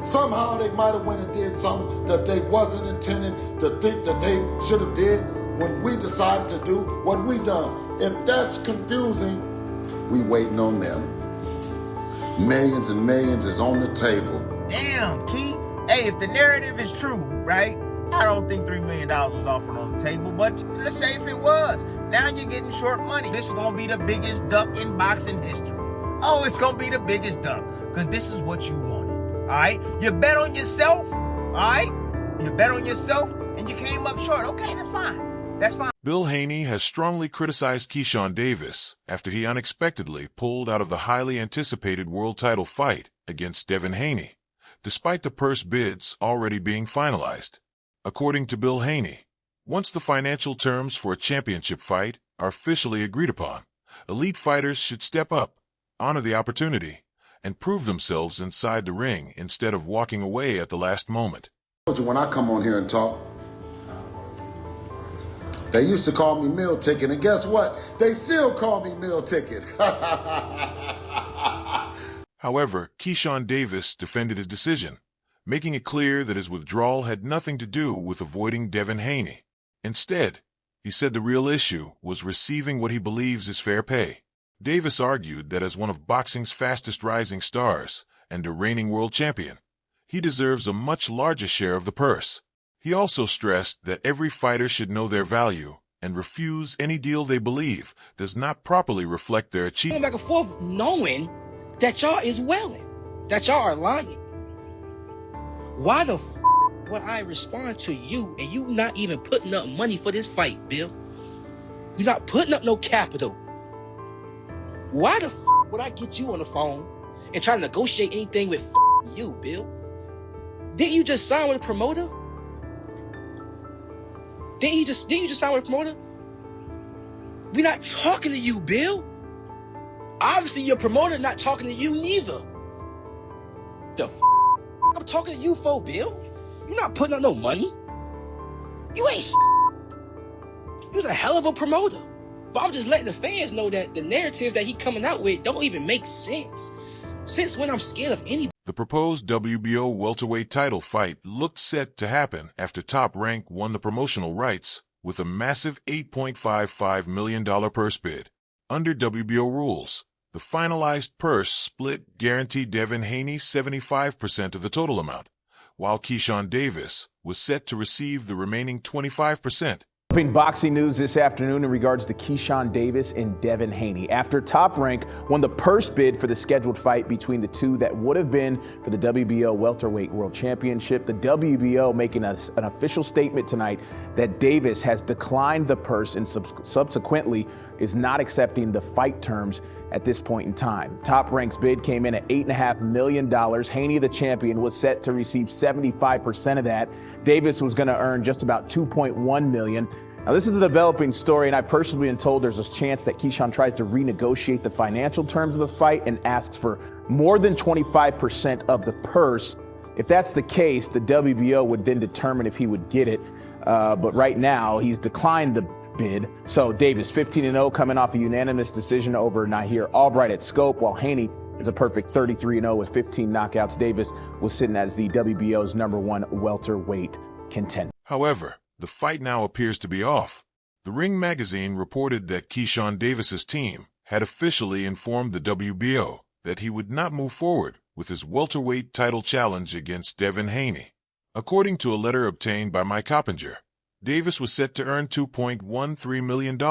Somehow they might have went and did something that they wasn't intending to think that they should have did when we decided to do what we done. If that's confusing, we waiting on them. Millions and millions is on the table. Damn, Key. Hey, if the narrative is true, right? I don't think $3 million was offered on the table, but let's say if it was. Now you're getting short money. This is going to be the biggest duck in boxing history. Oh, it's going to be the biggest duck because this is what you wanted, all right? You bet on yourself, all right? You bet on yourself and you came up short. Okay, that's fine. That's fine. Bill Haney has strongly criticized Keyshawn Davis after he unexpectedly pulled out of the highly anticipated world title fight against Devin Haney, despite the purse bids already being finalized. According to Bill Haney, once the financial terms for a championship fight are officially agreed upon, elite fighters should step up, honor the opportunity, and prove themselves inside the ring instead of walking away at the last moment. When I come on here and talk, they used to call me meal ticket, and guess what? They still call me meal ticket. However, Keyshawn Davis defended his decision, making it clear that his withdrawal had nothing to do with avoiding Devin Haney. Instead, he said the real issue was receiving what he believes is fair pay. Davis argued that as one of boxing's fastest rising stars and a reigning world champion, he deserves a much larger share of the purse. He also stressed that every fighter should know their value and refuse any deal they believe does not properly reflect their achievement. Back and forth knowing that y'all is welling, that y'all are lying. Why the f would I respond to you and you not even putting up money for this fight, Bill? You're not putting up no capital. Why the f would I get you on the phone and try to negotiate anything with you, Bill? Didn't you just sign with a promoter? Didn't you just sign with a promoter? We're not talking to you, Bill. Obviously, your promoter not talking to you neither. The f I'm talking to you for, Bill? You're not putting up no money. You ain't You're a hell of a promoter. But I'm just letting the fans know that the narratives that he coming out with don't even make sense. Since when I'm scared of anybody. The proposed WBO welterweight title fight looked set to happen after Top Rank won the promotional rights with a massive $8.55 million purse bid. Under WBO rules, the finalized purse split guaranteed Devin Haney 75% of the total amount, while Keyshawn Davis was set to receive the remaining 25%. Boxing news this afternoon in regards to Keyshawn Davis and Devin Haney. After Top Rank won the purse bid for the scheduled fight between the two that would have been for the WBO Welterweight World Championship, the WBO making an official statement tonight that Davis has declined the purse and subsequently is not accepting the fight terms at this point in time. Top Rank's bid came in at $8.5 million. Haney, the champion, was set to receive 75% of that. Davis was going to earn just about $2.1 million. Now, this is a developing story, and I've personally been told there's a chance that Keyshawn tries to renegotiate the financial terms of the fight and asks for more than 25% of the purse. If that's the case, the WBO would then determine if he would get it. But right now, he's declined the bid. So Davis, 15-0, coming off a unanimous decision over Nahir Albright at Scope, while Haney is a perfect 33-0 with 15 knockouts. Davis was sitting as the WBO's #1 welterweight contender. However, the fight now appears to be off. The Ring magazine reported that Keyshawn Davis's team had officially informed the WBO that he would not move forward with his welterweight title challenge against Devin Haney. According to a letter obtained by Mike Coppinger, Davis was set to earn $2.13 million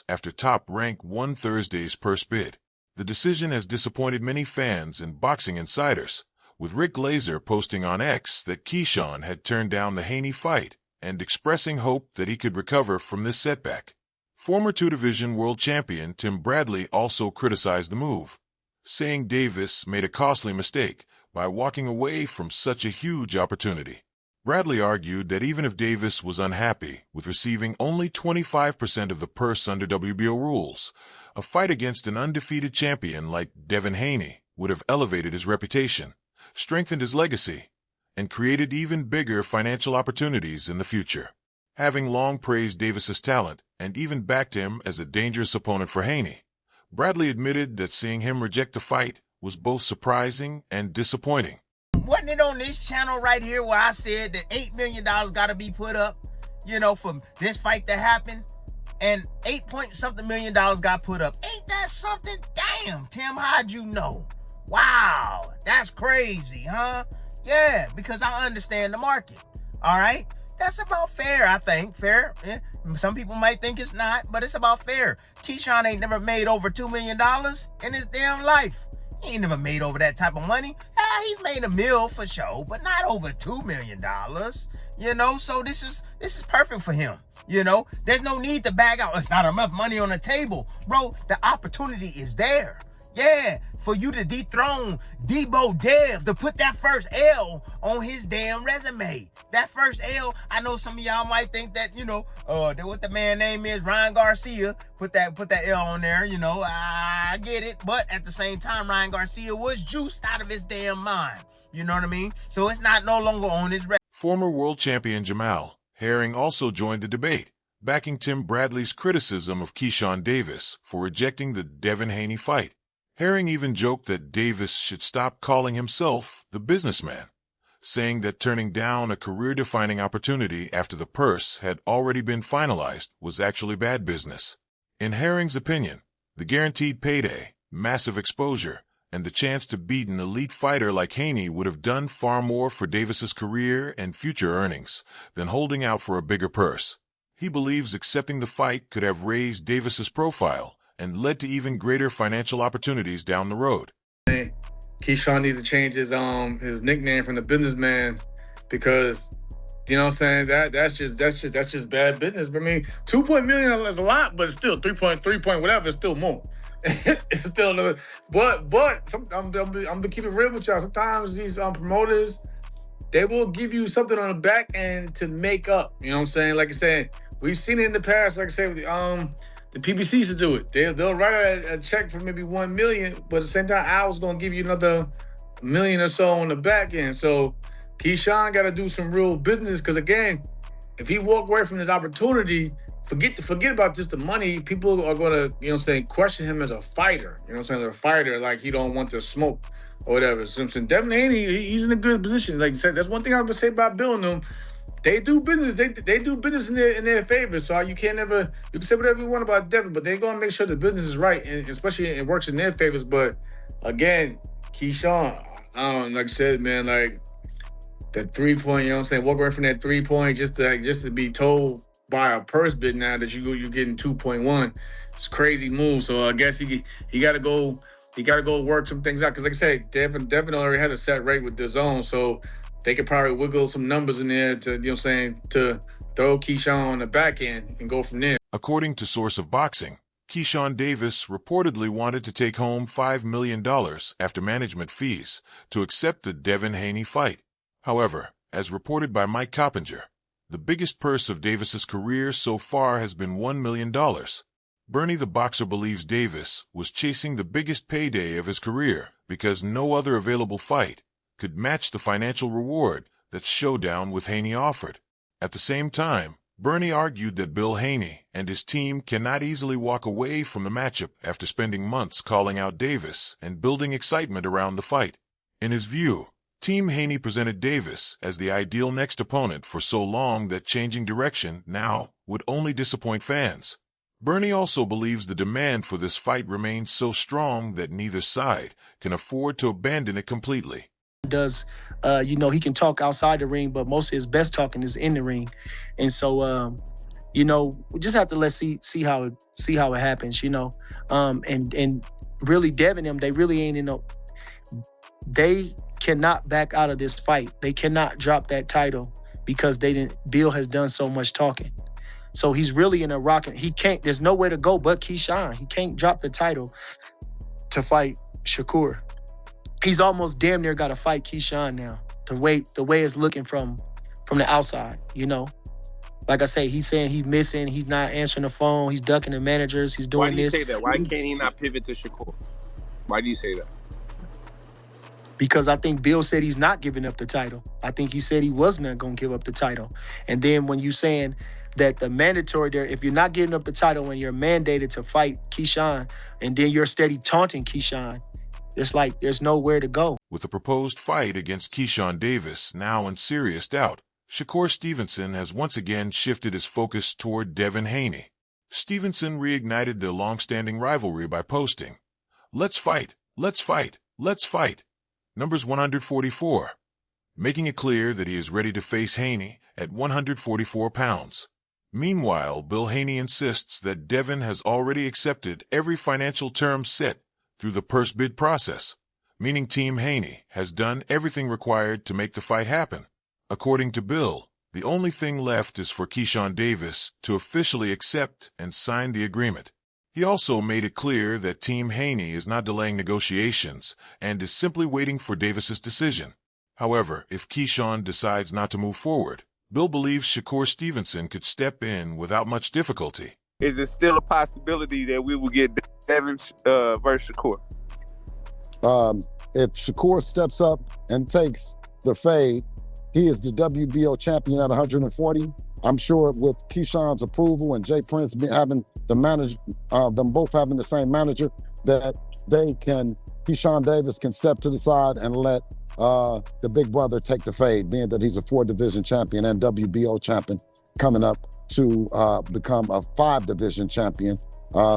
after Top Rank won Thursday's purse bid. The decision has disappointed many fans and boxing insiders, with Rick Glazer posting on X that Keyshawn had turned down the Haney fight and expressing hope that he could recover from this setback. Former two-division world champion Tim Bradley also criticized the move, saying Davis made a costly mistake by walking away from such a huge opportunity. Bradley argued that even if Davis was unhappy with receiving only 25% of the purse under WBO rules, a fight against an undefeated champion like Devin Haney would have elevated his reputation, strengthened his legacy, and created even bigger financial opportunities in the future. Having long praised Davis's talent and even backed him as a dangerous opponent for Haney, Bradley admitted that seeing him reject the fight was both surprising and disappointing. Wasn't it on this channel right here where I said that $8 million got to be put up, for this fight to happen? And 8-point-something million got put up. Ain't that something? Damn, Tim, how'd you know? Wow, that's crazy, huh? Yeah, because I understand the market, all right? That's about fair, I think. Fair. Yeah. Some people might think it's not, but it's about fair. Keyshawn ain't never made over $2 million in his damn life. He ain't never made over that type of money. He's made $1 million for sure, but not over $2 million. So this is perfect for him. There's no need to bag out. It's not enough money on the table. Bro, the opportunity is there. Yeah, for you to dethrone Debo Dev, to put that first L on his damn resume. That first L, I know some of y'all might think that, what the man name is, Ryan Garcia, put that L on there, I get it. But at the same time, Ryan Garcia was juiced out of his damn mind. You know what I mean? So it's no longer on his resume. Former world champion Jamal Herring also joined the debate, backing Tim Bradley's criticism of Keyshawn Davis for rejecting the Devin Haney fight. Herring even joked that Davis should stop calling himself the businessman, saying that turning down a career-defining opportunity after the purse had already been finalized was actually bad business. In Herring's opinion, the guaranteed payday, massive exposure, and the chance to beat an elite fighter like Haney would have done far more for Davis's career and future earnings than holding out for a bigger purse. He believes accepting the fight could have raised Davis's profile and led to even greater financial opportunities down the road. Keyshawn needs to change his nickname from the businessman, because that's just bad business. But I mean, $2 million is a lot, but it's still 3 whatever, it's still more. It's still another. But I'm gonna keep it real with y'all. Sometimes these promoters, they will give you something on the back end to make up. You know what I'm saying? Like I said, we've seen it in the past. Like I said, the PBC used to do it. They'll write a check for maybe $1 million, but at the same time, I was gonna give you another $1 million or so on the back end. So Keyshawn got to do some real business, because again, if he walk away from this opportunity, forget about just the money. People are gonna, question him as a fighter. As a fighter, like he don't want to smoke or whatever. Simpson, Devin Haney, he's in a good position. Like I said, that's one thing I would say about Bill and them. They do business. They do business in their favor. So you can say whatever you want about Devin, but they're gonna make sure the business is right, and especially it works in their favors. But again, Keyshawn, like I said, man, like that 3-point, walk away from that 3-point just to be told by a purse bid now that you're getting 2.1. It's a crazy move. So I guess he got to go. He got to go work some things out, because like I said, Devin already had a set rate with the zone, so they could probably wiggle some numbers in there to to throw Keyshawn on the back end and go from there. According to Source of Boxing, Keyshawn Davis reportedly wanted to take home $5 million after management fees to accept the Devin Haney fight. However, as reported by Mike Coppinger, the biggest purse of Davis's career so far has been $1 million. Bernie the boxer believes Davis was chasing the biggest payday of his career because no other available fight could match the financial reward that Showdown with Haney offered. At the same time, Bernie argued that Bill Haney and his team cannot easily walk away from the matchup after spending months calling out Davis and building excitement around the fight. In his view, Team Haney presented Davis as the ideal next opponent for so long that changing direction now would only disappoint fans. Bernie also believes the demand for this fight remains so strong that neither side can afford to abandon it completely. He can talk outside the ring, but most of his best talking is in the ring. And so, we just have to see how it happens, and really Devin them, they really ain't they cannot back out of this fight. They cannot drop that title because Bill has done so much talking. So he's really in a rock. There's nowhere to go but Keyshawn. He can't drop the title to fight Shakur. He's almost damn near got to fight Keyshawn now. The way it's looking from the outside, Like I say, he's saying he's missing. He's not answering the phone. He's ducking the managers. He's doing this. Why do you say that? Why can't he not pivot to Shakur? Why do you say that? Because I think Bill said he's not giving up the title. I think he said he was not going to give up the title. And then when you're saying that the mandatory there, if you're not giving up the title and you're mandated to fight Keyshawn, and then you're steady taunting Keyshawn, it's like there's nowhere to go. With the proposed fight against Keyshawn Davis now in serious doubt, Shakur Stevenson has once again shifted his focus toward Devin Haney. Stevenson reignited their long-standing rivalry by posting, "Let's fight, let's fight, let's fight," numbers 144, making it clear that he is ready to face Haney at 144 pounds. Meanwhile, Bill Haney insists that Devin has already accepted every financial term set through the purse bid process, meaning Team Haney has done everything required to make the fight happen. According to Bill, the only thing left is for Keyshawn Davis to officially accept and sign the agreement. He also made it clear that Team Haney is not delaying negotiations and is simply waiting for Davis's decision. However, if Keyshawn decides not to move forward, Bill believes Shakur Stevenson could step in without much difficulty. Is it still a possibility that we will get Devin versus Shakur? If Shakur steps up and takes the fade, he is the WBO champion at 140. I'm sure with Keyshawn's approval and Jay Prince having the manager, them both having the same manager, that Keyshawn Davis can step to the side and let the big brother take the fade, being that he's a 4-division champion and WBO champion coming up to become a 5-division champion.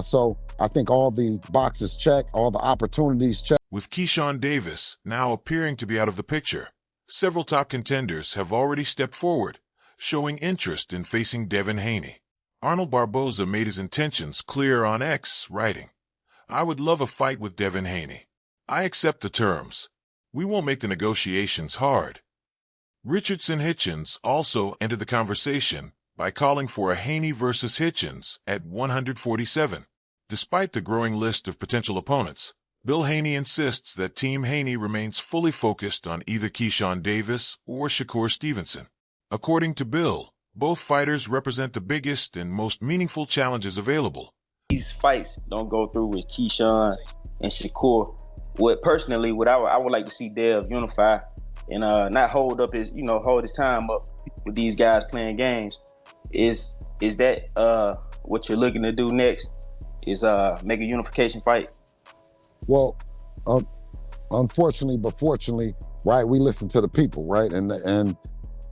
So I think all the boxes check, all the opportunities check. With Keyshawn Davis now appearing to be out of the picture, several top contenders have already stepped forward, showing interest in facing Devin Haney. Arnold Barboza made his intentions clear on X, writing, "I would love a fight with Devin Haney. I accept the terms. We won't make the negotiations hard." Richardson Hitchens also entered the conversation by calling for a Haney versus Hitchens at 147. Despite the growing list of potential opponents, Bill Haney insists that Team Haney remains fully focused on either Keyshawn Davis or Shakur Stevenson. According to Bill, both fighters represent the biggest and most meaningful challenges available. These fights don't go through with Keyshawn and Shakur. What I would like to see Dev unify and not hold his time up with these guys playing games. Is that what you're looking to do next? Is make a unification fight? Well, unfortunately, but fortunately, right, we listen to the people, right? And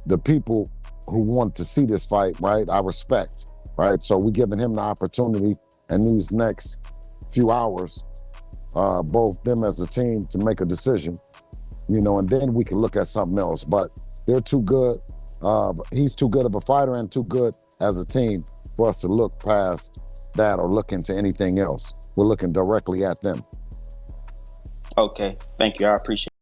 the people who want to see this fight, right, I respect, right? So we're giving him the opportunity in these next few hours, both them as a team to make a decision, and then we can look at something else. But they're too good. He's too good of a fighter and too good as a team for us to look past that or look into anything else. We're looking directly at them. Okay, thank you. I appreciate it.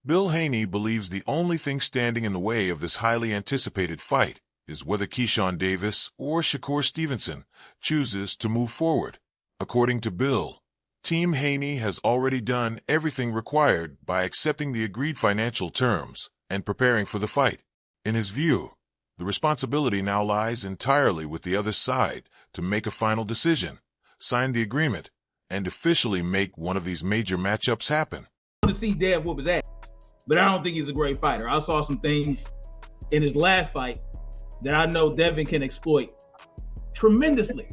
Bill Haney believes the only thing standing in the way of this highly anticipated fight is whether Keyshawn Davis or Shakur Stevenson chooses to move forward. According to Bill, Team Haney has already done everything required by accepting the agreed financial terms and preparing for the fight. In his view, the responsibility now lies entirely with the other side to make a final decision, sign the agreement, and officially make one of these major matchups happen. I want to see Dev whoop his ass, but I don't think he's a great fighter. I saw some things in his last fight that I know Devin can exploit tremendously.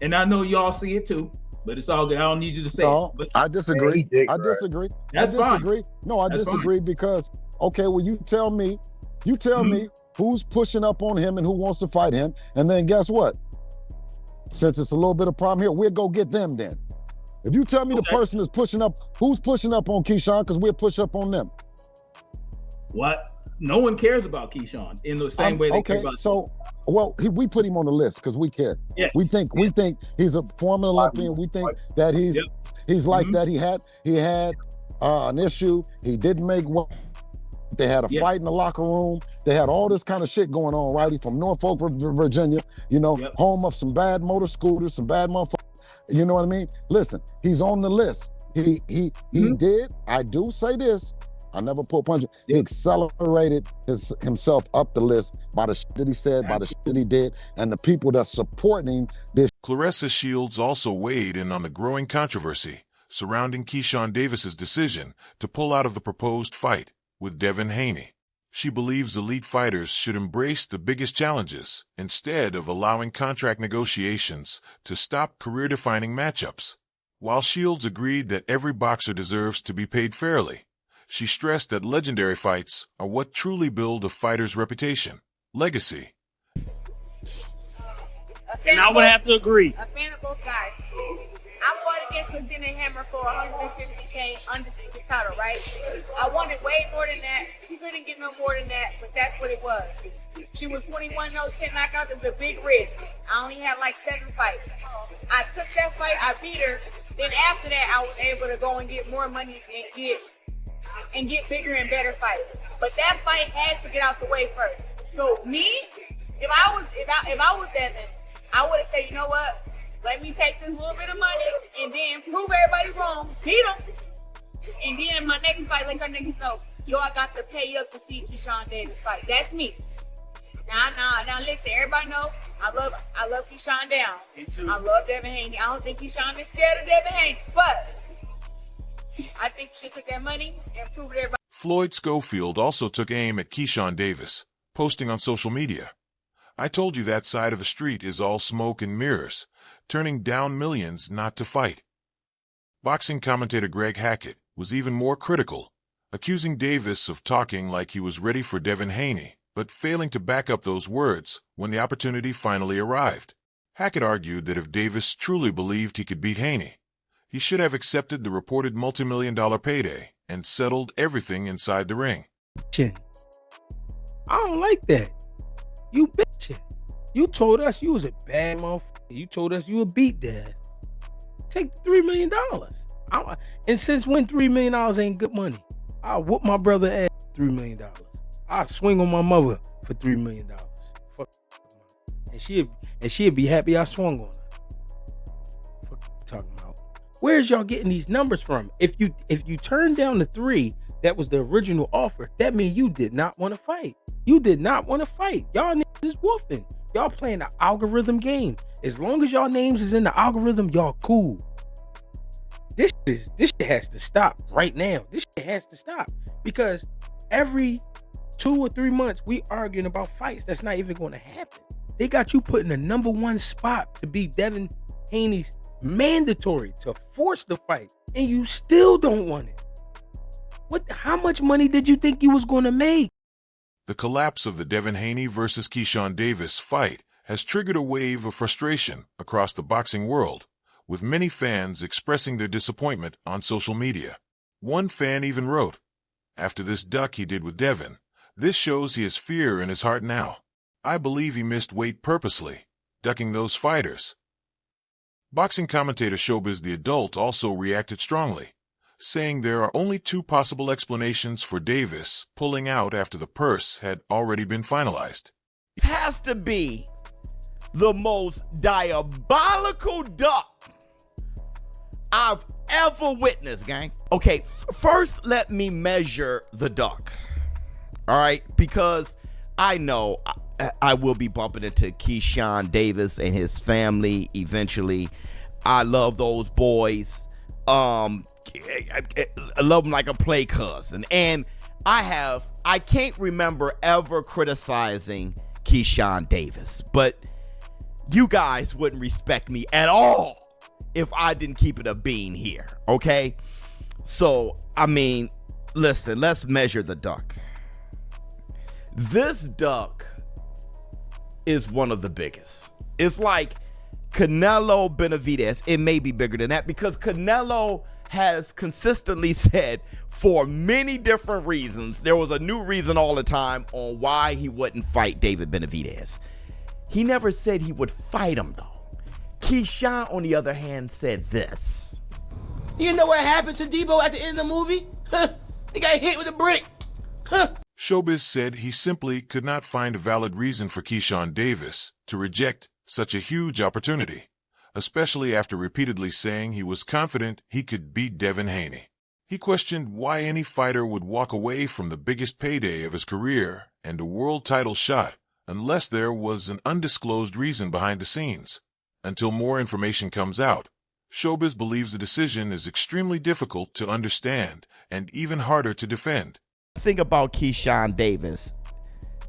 And I know y'all see it too, but it's all good. I don't need you to say it. But I disagree. I disagree. That's I disagree. fine. No, I That's disagree because, okay, well, you tell me who's pushing up on him and who wants to fight him. And then guess what? Since it's a little bit of problem here, we'll go get them then. If you tell me the person is pushing up, who's pushing up on Keyshawn? Because we'll push up on them. What? No one cares about Keyshawn in the same way they care about. So, well, we put him on the list because we care. Yes. We think he's a former Olympian. We think that he's like that. He had an issue. He didn't make one. They had a fight in the locker room. They had all this kind of shit going on, right? He's from Norfolk, Virginia, home of some bad motor scooters, some bad motherfuckers. You know what I mean? Listen, he's on the list. He did. I do say this. I never pull punches. He accelerated himself up the list by the shit that he said, by the shit that he did, and the people that's supporting this. Claressa Shields also weighed in on the growing controversy surrounding Keyshawn Davis's decision to pull out of the proposed fight with Devin Haney. She believes elite fighters should embrace the biggest challenges instead of allowing contract negotiations to stop career-defining matchups. While Shields agreed that every boxer deserves to be paid fairly, she stressed that legendary fights are what truly build a fighter's reputation, legacy. And I would have to agree. A fan of both guys. I fought against Christina Hammer for 150K undisputed title, right? I wanted way more than that. She couldn't get no more than that, but that's what it was. She was 21-0, 10 knockouts. It was a big risk. I only had like 7 fights. I took that fight. I beat her. Then after that, I was able to go and get more money and get bigger and better fights. But that fight has to get out the way first. So me, if I was Devin, I would have said, you know what? Let me take this little bit of money and then prove everybody wrong, beat them. And then in my next fight, let your niggas know, yo, I got to pay up to see Keyshawn Davis fight. That's me. Now listen, everybody know I love Keyshawn down. Me too. I love Devin Haney. I don't think Keyshawn is scared of Devin Haney, but I think she took that money and proved it everybody. Floyd Schofield also took aim at Keyshawn Davis, posting on social media, "I told you that side of the street is all smoke and mirrors, turning down millions not to fight." Boxing commentator Greg Hackett was even more critical, accusing Davis of talking like he was ready for Devin Haney, but failing to back up those words when the opportunity finally arrived. Hackett argued that if Davis truly believed he could beat Haney, he should have accepted the reported multi-million-dollar payday and settled everything inside the ring. I don't like that. You bitching. You told us you was a bad motherfucker. You told us you would beat that. Take the $3 million. And since when $3 million ain't good money? I'll whoop my brother ass $3 million. I'll swing on my mother for $3 million. Fuck. And she'd be happy I swung on her. Fuck you talking about? Where's y'all getting these numbers from? If you turn down the 3 that was the original offer, that means you did not want to fight. You did not want to fight. Y'all niggas is woofing. Y'all playing the algorithm game. As long as y'all names is in the algorithm, y'all cool. This shit has to stop right now. This shit has to stop. Because every 2 or 3 months, we arguing about fights that's not even going to happen. They got you put in the number 1 spot to be Devin Haney's mandatory to force the fight, and you still don't want it. How much money did you think you was going to make? The collapse of the Devin Haney versus Keyshawn Davis fight has triggered a wave of frustration across the boxing world, with many fans expressing their disappointment on social media. One fan even wrote, "After this duck he did with Devin, this shows he has fear in his heart now. I believe he missed weight purposely, ducking those fighters." Boxing commentator Showbiz the Adult also reacted strongly, saying there are only 2 possible explanations for Davis pulling out after the purse had already been finalized. It has to be the most diabolical duck I've ever witnessed, gang. Okay, first let me measure the duck. All right, because I know I will be bumping into Keyshawn Davis and his family eventually. I love those boys. I love them like a play cousin. And I can't remember ever criticizing Keyshawn Davis, but you guys wouldn't respect me at all if I didn't keep it a bean here, okay? So, I mean, listen, let's measure the duck. This duck is one of the biggest. It's like Canelo Benavidez. It may be bigger than that because Canelo has consistently said for many different reasons, there was a new reason all the time on why he wouldn't fight David Benavidez. He never said he would fight him though. Keyshawn, on the other hand, said this. You know what happened to Debo at the end of the movie? He got hit with a brick. Showbiz said he simply could not find a valid reason for Keyshawn Davis to reject such a huge opportunity, especially after repeatedly saying he was confident he could beat Devin Haney. He questioned why any fighter would walk away from the biggest payday of his career and a world title shot unless there was an undisclosed reason behind the scenes. Until more information comes out, Showbiz believes the decision is extremely difficult to understand and even harder to defend. The thing about Keyshawn Davis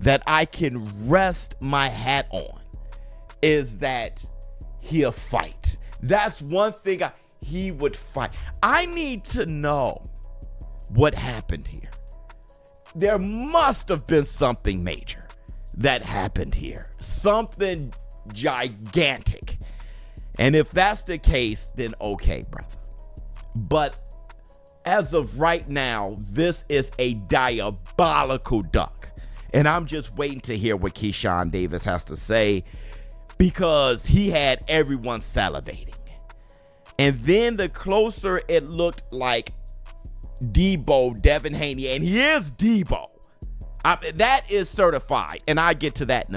that I can rest my hat on is that he'll fight. That's one thing. he would fight. I need to know what happened here. There must have been something major that happened here. Something gigantic. And if that's the case, then okay, brother. But as of right now, this is a diabolical duck. And I'm just waiting to hear what Keyshawn Davis has to say, because he had everyone salivating. And then the closer it looked like Debo, Devin Haney, and he is Debo. That is certified, and I get to that in a minute.